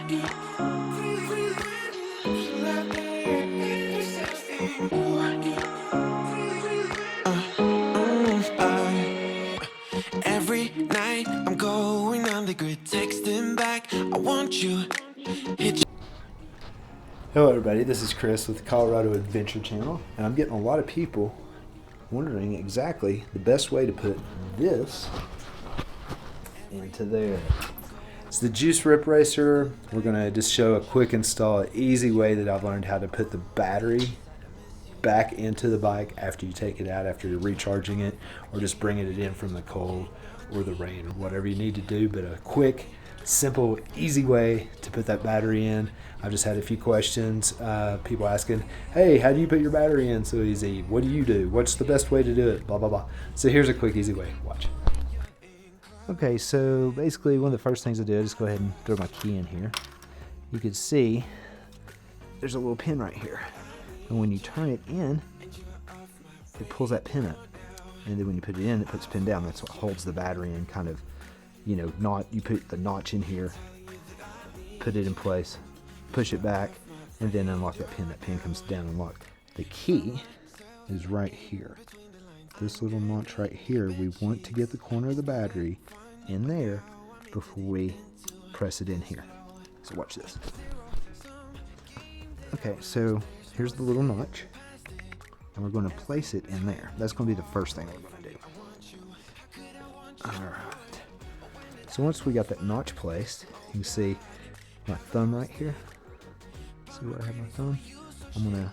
Every night I'm going on the grid, texting back, I want you. Hello everybody, this is Chris with the Colorado Adventure Channel, and I'm getting a lot of people wondering exactly the best way to put this into there. It's the Juice Rip Racer. We're going to just show a quick install, easy way that I've learned how to put the battery back into the bike after you take it out, after you're recharging it, or just bringing it in from the cold or the rain or whatever you need to do. But a quick, simple, easy way to put that battery in. I've just had a few questions, people asking, hey, how do you put your battery in so easy? What do you do? What's the best way to do it? Blah, blah, blah. So here's a quick, easy way. Watch. Okay, so basically one of the first things I do is go ahead and throw my key in here. You can see there's a little pin right here. And when you turn it in, it pulls that pin up. And then when you put it in, it puts the pin down. That's what holds the battery in, kind of, you know, you put the notch in here, put it in place, push it back, and then unlock that pin. That pin comes down and locked. The key is right here. This little notch right here, we want to get the corner of the battery in there before we press it in here. So watch this. Okay, so here's the little notch, and we're going to place it in there. That's going to be the first thing we're going to do. Alright. So once we got that notch placed, you can see my thumb right here. See where I have my thumb? I'm going to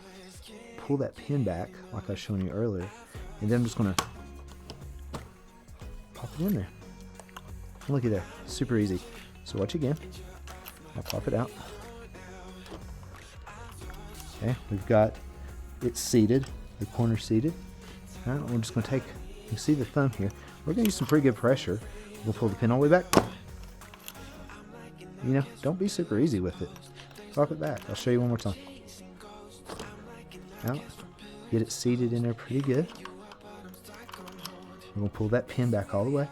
pull that pin back like I was showing you earlier, and then I'm just going to pop it in there. Looky there, super easy. So watch again. I'll pop it out. Okay, we've got it seated, the corner seated. All right, we're just going to take, you can see the thumb here. We're going to use some pretty good pressure. We'll pull the pin all the way back. You know, don't be super easy with it. Pop it back. I'll show you one more time. Out. Get it seated in there pretty good. We're going to pull that pin back all the way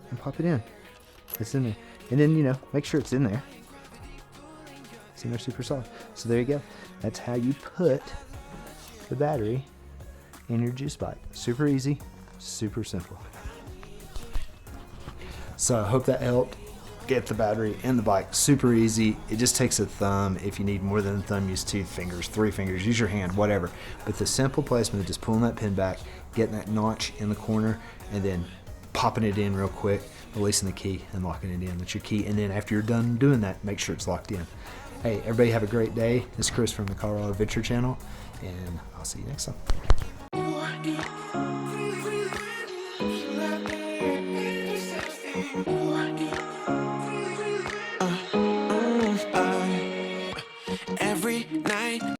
and pop it in. It's in there. And then, you know, make sure it's in there. It's in there super solid. So there you go. That's how you put the battery in your juice bike. Super easy, super simple. So I hope that helped. Get the battery in the bike. Super easy. It just takes a thumb. If you need more than a thumb, use 2 fingers, 3 fingers, use your hand, whatever. But the simple placement of just pulling that pin back, getting that notch in the corner, and then popping it in real quick, releasing the key and locking it in. That's your key. And then after you're done doing that, make sure it's locked in. Hey, everybody have a great day. This is Chris from the Colorado Adventure Channel, and I'll see you next time.